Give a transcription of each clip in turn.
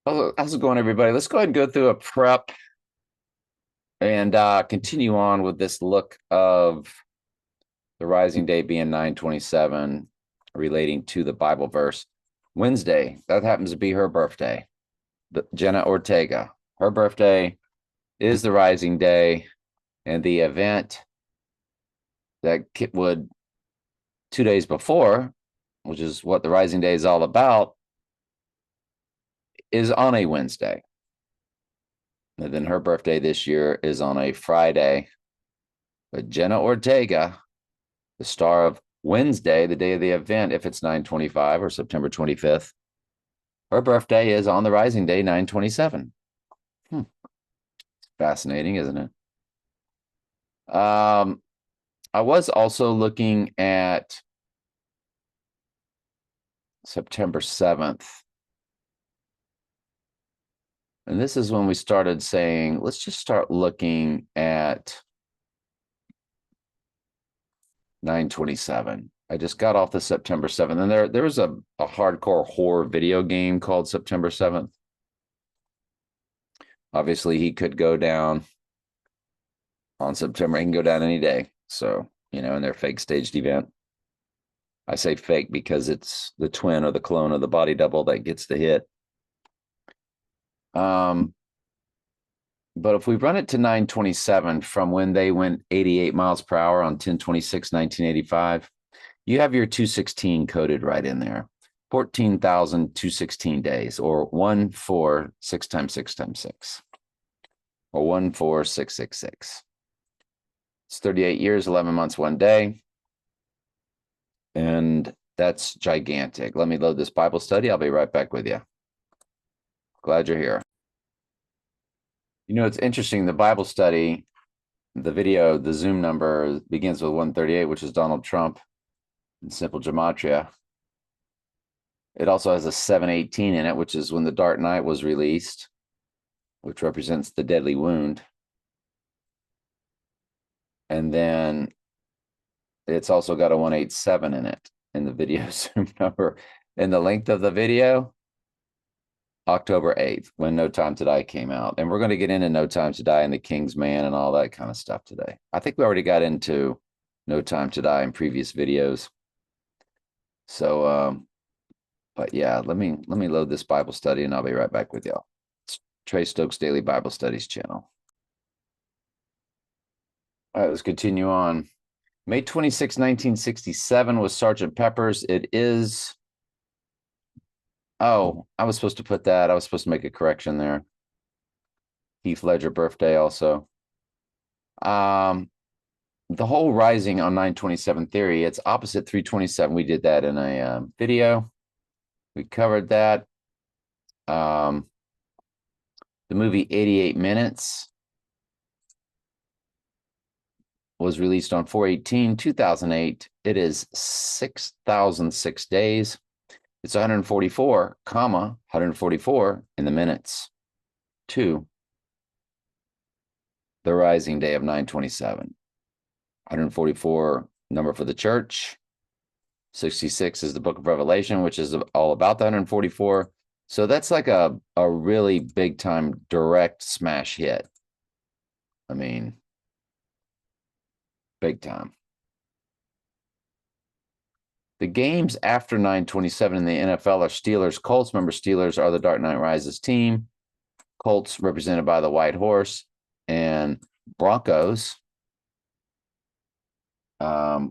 How's it going, everybody? Let's go ahead and go through a prep and continue on with this look of the rising day being 9/27, relating to the Bible verse. Wednesday, that happens to be her birthday, Jenna Ortega. Her birthday is the rising day, and the event that would 2 days before, which is what the rising day is all about, is on a Wednesday. And then her birthday this year is on a Friday. But Jenna Ortega, the star of Wednesday, the day of the event, if it's 9/25 or September 25th, her birthday is on the rising day, 9/27. Fascinating, isn't it? I was also looking at September 7th. And this is when we started saying, let's just start looking at 9/27. I just got off the September 7th, and there was a hardcore horror video game called September 7th. Obviously, he could go down on September. He can go down any day. So, in their fake staged event. I say fake because it's the twin or the clone of the body double that gets the hit. But if we run it to 9/27 from when they went 88 miles per hour on 10/26/1985, you have your 216 coded right in there. 14,216 days, or 146 times 6 times 6, or 14666. It's 38 years, 11 months, 1 day. And that's gigantic. Let me load this Bible study. I'll be right back with you. Glad you're here. It's interesting. The Bible study, the video, the Zoom number begins with 138, which is Donald Trump in simple gematria. It also has a 718 in it, which is when the Dark Knight was released, which represents the deadly wound. And then it's also got a 187 in it in the video Zoom number. And the length of the video, October 8th, when No Time to Die came out. And we're going to get into No Time to Die and the King's Man and all that kind of stuff today. I think we already got into No Time to Die in previous videos. So, but yeah, let me load this Bible study and I'll be right back with y'all. It's Trey Stokes Daily Bible Studies channel. All right, let's continue on. May 26, 1967 was Sergeant Pepper's. It is. Oh, I was supposed to put that. I was supposed to make a correction there. Heath Ledger birthday also. The whole rising on 9/27 theory, it's opposite 3/27. We did that in a video. We covered that. The movie 88 Minutes was released on 4/18/2008. It is 6,006 days. It's 144 in the minutes to the rising day of 9/27. 144 number for the church. 66 is the book of Revelation, which is all about the 144. So that's like a really big time direct smash hit. I mean, big time. The games after 9/27 in the NFL are Steelers, Colts. Remember, Steelers are the Dark Knight Rises team. Colts represented by the White Horse, and Broncos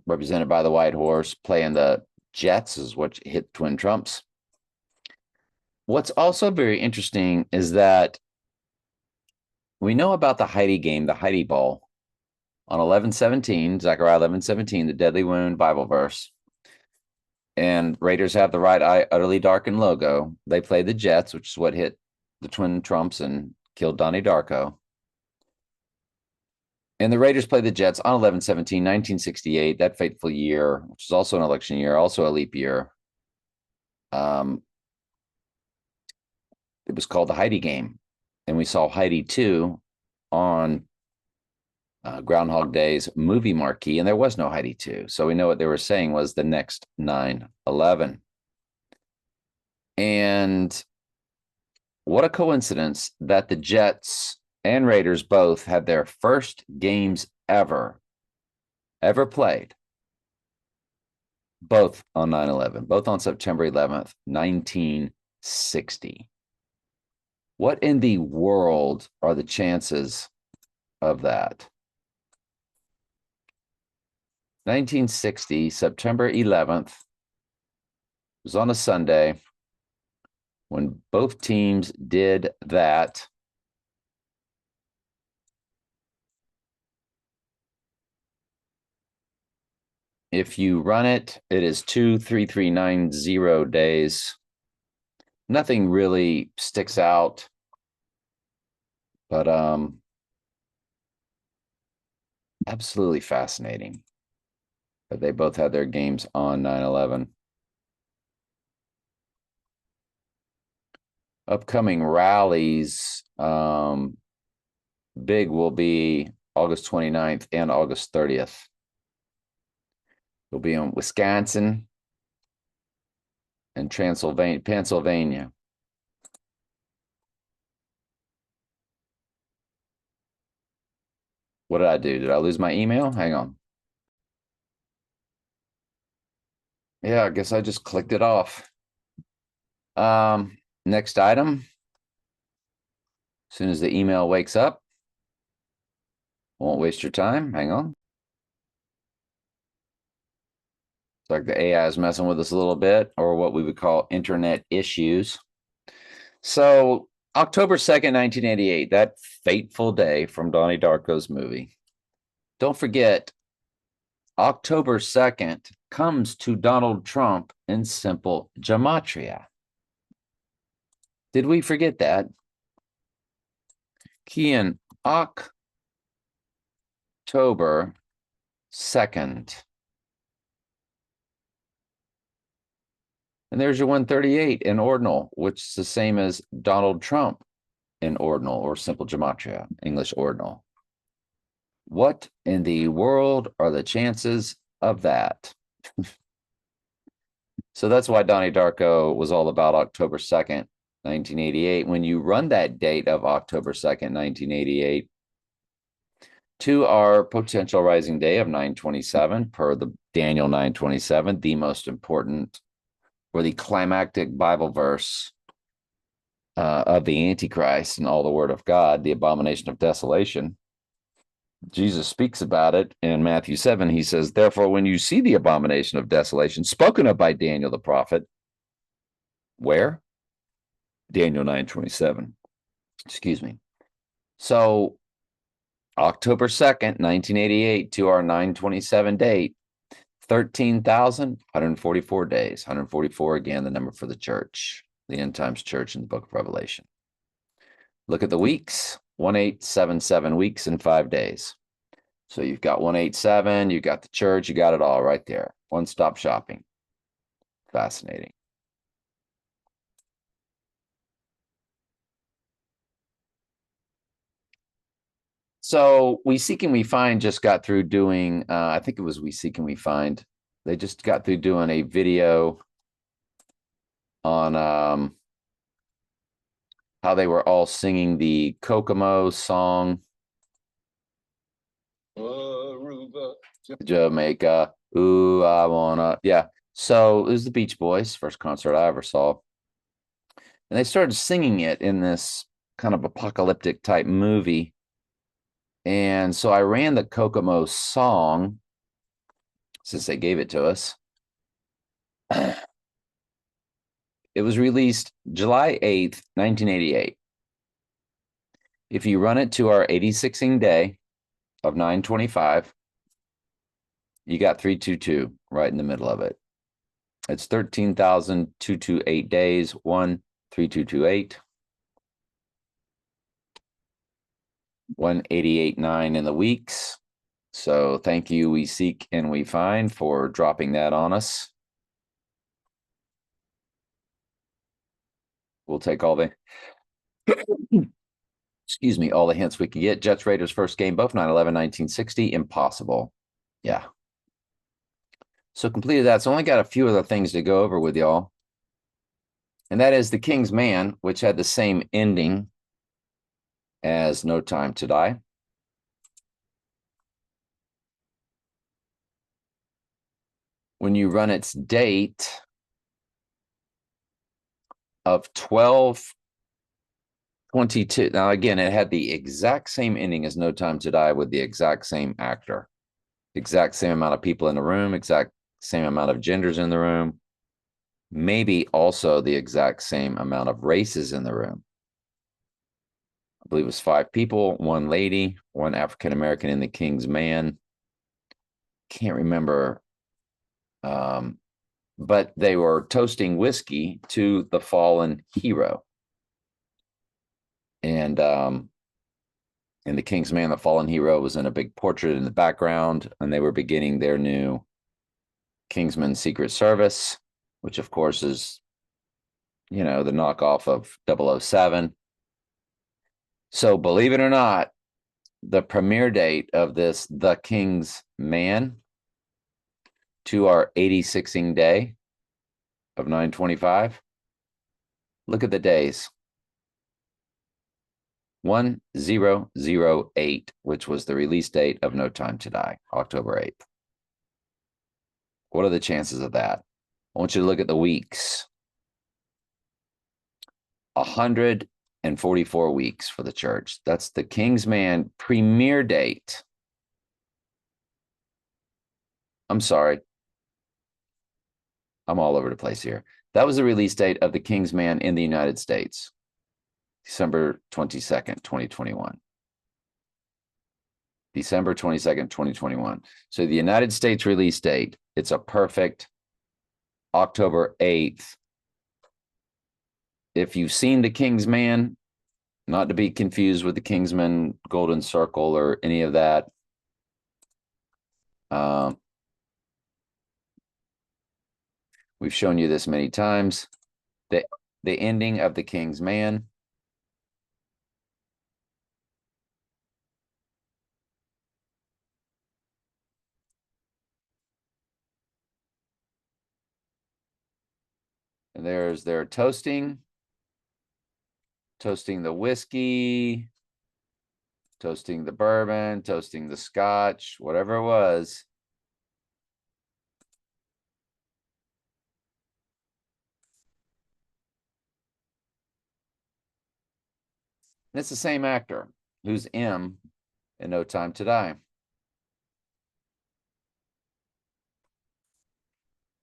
represented by the White Horse, playing the Jets is what hit Twin Trumps. What's also very interesting is that we know about the Heidi game, the Heidi Bowl, on 11/17, Zechariah 11/17, the deadly wound Bible verse. And Raiders have the right eye utterly darkened logo. They play the Jets, which is what hit the Twin Trumps and killed Donnie Darko. And the Raiders play the Jets on 11/17, 1968, that fateful year, which is also an election year, also a leap year. It was called the Heidi game. And we saw Heidi 2 on Groundhog Day's movie marquee, and there was no Heidi 2. So we know what they were saying was the next 9/11. And What a coincidence that the Jets and Raiders both had their first games ever played, both on 9/11, both on September 11th, 1960. What in the world are the chances of that? 1960, September 11th, was on a Sunday when both teams did that. If you run it, it is 23390 days. Nothing really sticks out, but absolutely fascinating that they both had their games on 9/11. Upcoming rallies, big will be August 29th and August 30th. It'll be in Wisconsin and Pennsylvania. What did I do? Did I lose my email? Hang on. Yeah, I guess I just clicked it off. Next item. As soon as the email wakes up, won't waste your time. Hang on. It's like the AI is messing with us a little bit, or what we would call internet issues. So October 2nd, 1988, that fateful day from Donnie Darko's movie. Don't forget, October 2nd comes to Donald Trump in simple gematria. Did we forget that? Key in October 2nd. And there's your 138 in ordinal, which is the same as Donald Trump in ordinal or simple gematria, English ordinal. What in the world are the chances of that? So that's why Donnie Darko was all about October 2nd, 1988. When you run that date of October 2nd, 1988, to our potential rising day of 927, per the Daniel 927, the most important or the climactic Bible verse of the Antichrist and all the word of God, the abomination of desolation. Jesus speaks about it in Matthew 7. He says, therefore, when you see the abomination of desolation spoken of by Daniel the prophet, where? Daniel 9:27. Excuse me. So October 2nd, 1988 to our 927 date, 13,144 days. 144, again, the number for the church, the end times church in the book of Revelation. Look at the weeks, 1877 weeks and 5 days. So you've got 187, you've got the church, you got it all right there. One-stop shopping. Fascinating. So We Seek and We Find just got through doing, I think it was We Seek and We Find. They just got through doing a video on how they were all singing the Kokomo song. Aruba, Jamaica. Ooh, I wanna. Yeah. So it was the Beach Boys, first concert I ever saw. And they started singing it in this kind of apocalyptic type movie. And so I ran the Kokomo song since they gave it to us. It was released July 8th, 1988. If you run it to our 86ing day of 925, you got 322 right in the middle of it. It's 13,228 days, 13228. 188.9 in the weeks. So thank you, We Seek and We Find, for dropping that on us. We'll take all the excuse me, all the hints we can get. Jets Raiders first game, both 9/11, 1960. Impossible. Yeah. So completed that. So only got a few other things to go over with y'all. And that is The King's Man, which had the same ending as No Time to Die. When you run its date of 12/22. Now, again, it had the exact same ending as No Time to Die with the exact same actor, exact same amount of people in the room, exact same amount of genders in the room, maybe also the exact same amount of races in the room. I believe it was 5 people, 1 lady, 1 African American in The King's Man. Can't remember. But they were toasting whiskey to the fallen hero. And in The King's Man, the fallen hero was in a big portrait in the background, and they were beginning their new Kingsman Secret Service, which of course is, the knockoff of 007. So believe it or not, the premiere date of this The King's Man to our 86ing day of 9/25. Look at the days. 1008, which was the release date of No Time to Die, October 8th. What are the chances of that? I want you to look at the weeks. 144 weeks for the church. That's The King's Man premiere date. I'm sorry. I'm all over the place here. That was the release date of The King's Man in the United States, December 22nd, 2021. December 22nd, 2021. So the United States release date, it's a perfect October 8th. If you've seen The King's Man, not to be confused with The Kingsman Golden Circle or any of that, we've shown you this many times. The ending of The King's Man. And there's their toasting the whiskey, toasting the bourbon, toasting the scotch, whatever it was. And it's the same actor who's M in No Time to Die.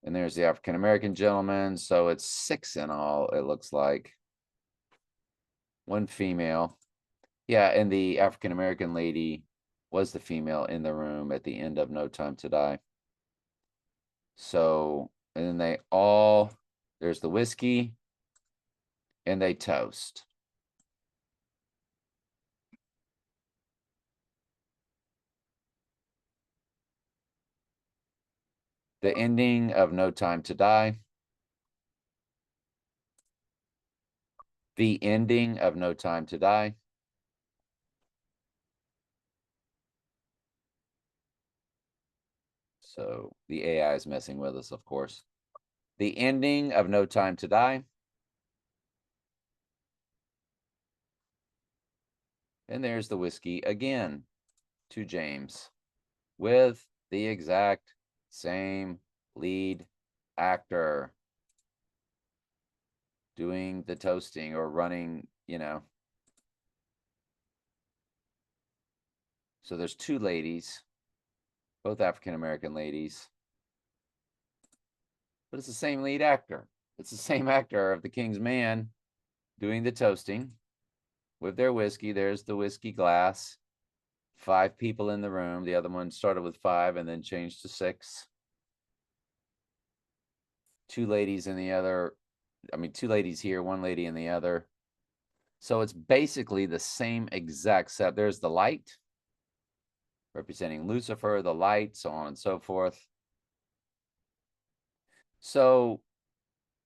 And there's the African-American gentleman. So it's 6 in all, it looks like. 1 female. Yeah, and the African-American lady was the female in the room at the end of No Time to Die. So, and then there's the whiskey, and they toast. The ending of No Time to Die. The ending of No Time to Die. So the AI is messing with us, of course. The ending of No Time to Die. And there's the whiskey again to James with the exact same lead actor doing the toasting or running, So there's 2 ladies, both African-American ladies, but it's the same lead actor. It's the same actor of The King's Man doing the toasting with their whiskey. There's the whiskey glass. 5 people in the room. The other one started with 5 and then changed to 6. 2 ladies in the other. 2 ladies here, 1 lady in the other. So it's basically the same exact set. There's the light representing Lucifer, the light, so on and so forth. So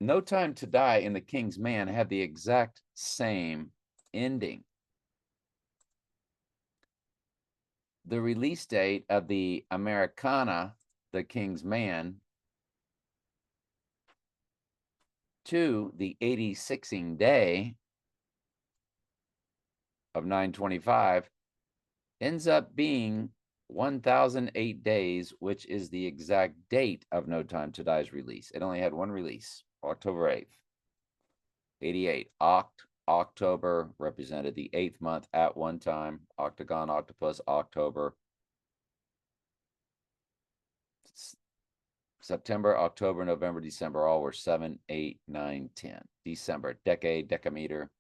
No Time to Die in The King's Man had the exact same ending. The release date of the Americana, The King's Man, to the 86ing day of 925 ends up being 1008 days, which is the exact date of No Time to Die's release. It only had one release, October 8th. 88. October represented the 8th month at one time. Octagon, octopus, October. September, October, November, December, all were 7, 8, 9, 10. December, decade, decameter.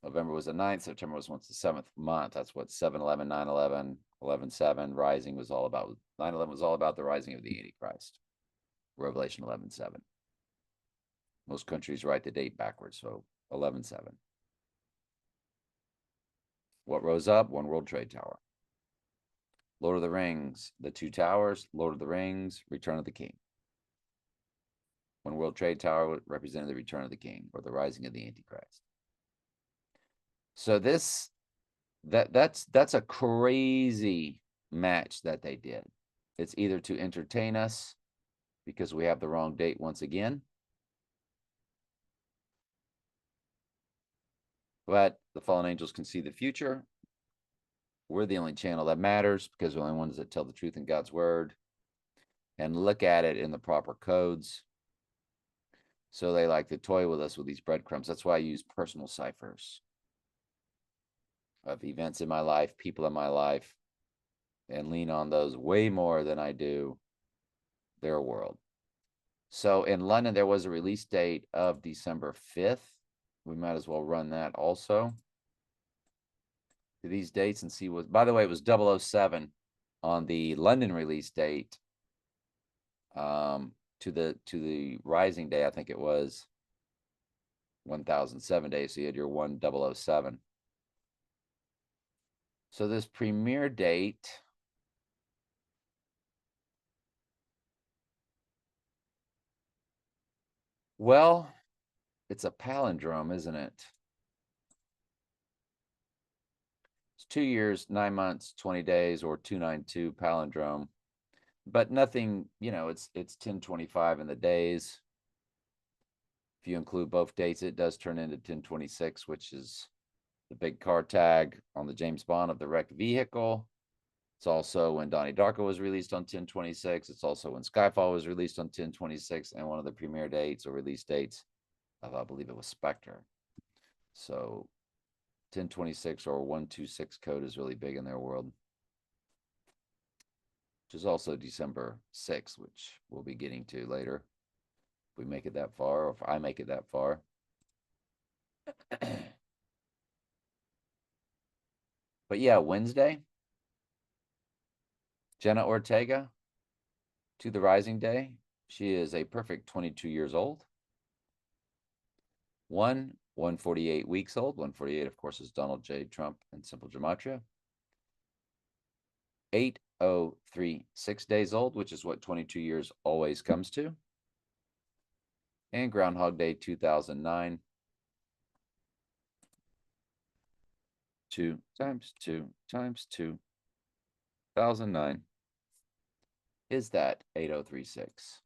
November was the 9th. September was once the 7th month. That's what 7, 11, 9, 11, 11, 7. Rising was all about. 9, 11 was all about the rising of the Antichrist. Revelation 11, 7. Most countries write the date backwards, so 11, 7. What rose up? One World Trade Tower. Lord of the Rings, The Two Towers, Lord of the Rings, Return of the King. One World Trade Tower represented the return of the king or the rising of the Antichrist. So that's a crazy match that they did. It's either to entertain us because we have the wrong date once again, but the fallen angels can see the future. We're the only channel that matters because we're the only ones that tell the truth in God's word and look at it in the proper codes. So they like to toy with us with these breadcrumbs. That's why I use personal ciphers of events in my life, people in my life, and lean on those way more than I do their world. So in London, there was a release date of December 5th. We might as well run that also to these dates and see what, by the way, it was 007 on the London release date. To the rising day, I think it was 1007 days. So you had your 1007. So this premiere date, well, it's a palindrome, isn't it? It's 2 years, 9 months, 20 days, or 292 palindrome. But nothing, it's 1025 in the days. If you include both dates, it does turn into 1026, which is the big car tag on the James Bond of the wrecked vehicle. It's also when Donnie Darko was released on 1026. It's also when Skyfall was released on 1026, and one of the premiere dates or release dates of, I believe it was Spectre. So 1026 or 126 code is really big in their world, which is also December 6th, which we'll be getting to later. If we make it that far, or if I make it that far. But yeah, Wednesday, Jenna Ortega to the rising day. She is a perfect 22 years old. 148 weeks old. 148, of course, is Donald J. Trump and Simple Gematria. 8036 days old, which is what 22 years always comes to. And Groundhog Day 2009. 2 times 2 times 2, 2009 is that 8036.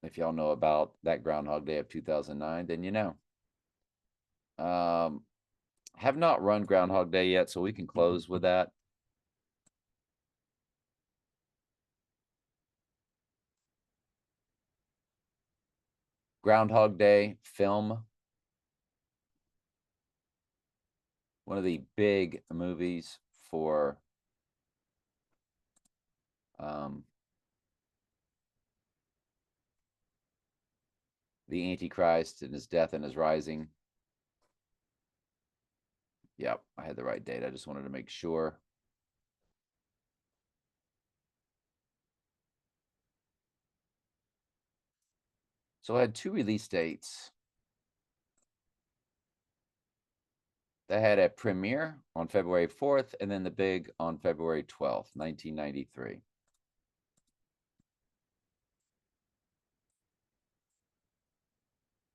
If y'all know about that Groundhog Day of 2009, then you know. Have not run Groundhog Day yet, so we can close with that. Groundhog Day film. One of the big movies for the Antichrist and his death and his rising. Yep, I had the right date. I just wanted to make sure. So I had 2 release dates. They had a premiere on February 4th and then the big on February 12th, 1993.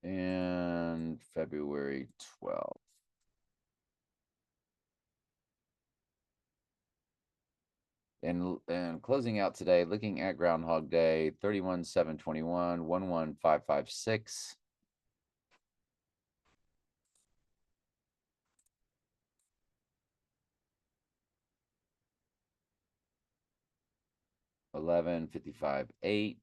And February 12th. And closing out today, looking at Groundhog Day, 31-7-21, 11556. $11.55.8,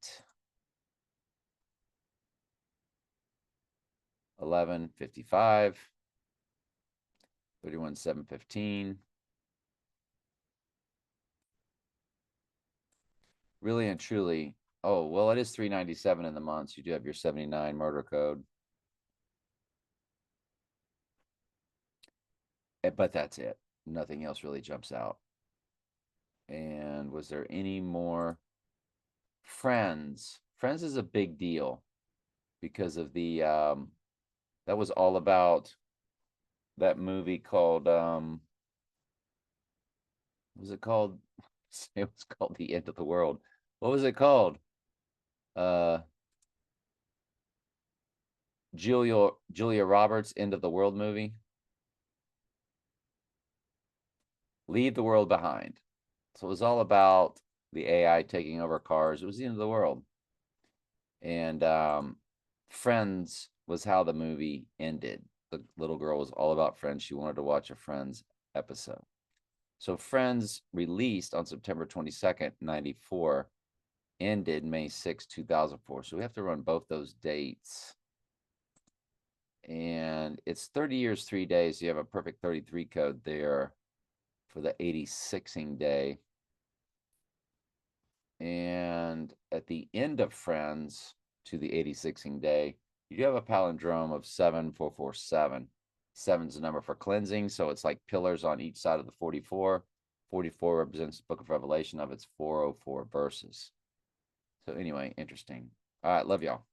11.55, 31-7-15. Really and truly, oh, well, it is 397 in the months. You do have your 79 murder code. But that's it. Nothing else really jumps out. And was there any more? Friends. Friends is a big deal because of the that was all about that movie called what was it called? It was called The End of the World. What was it called? Uh Julia Roberts' End of the World movie. Leave the World Behind. So it was all about the AI taking over cars. It was the end of the world. And Friends was how the movie ended. The little girl was all about Friends. She wanted to watch a Friends episode. So Friends released on September 22nd, 94, ended May 6, 2004. So we have to run both those dates. And it's 30 years, 3 days. So you have a perfect 33 code there for the 86ing day. And at the end of Friends to the 86ing day, you do have a palindrome of 7447. Seven's the number for cleansing, so it's like pillars on each side of the 44. 44 represents the book of Revelation of its 404 verses. So anyway, interesting. All right, love y'all.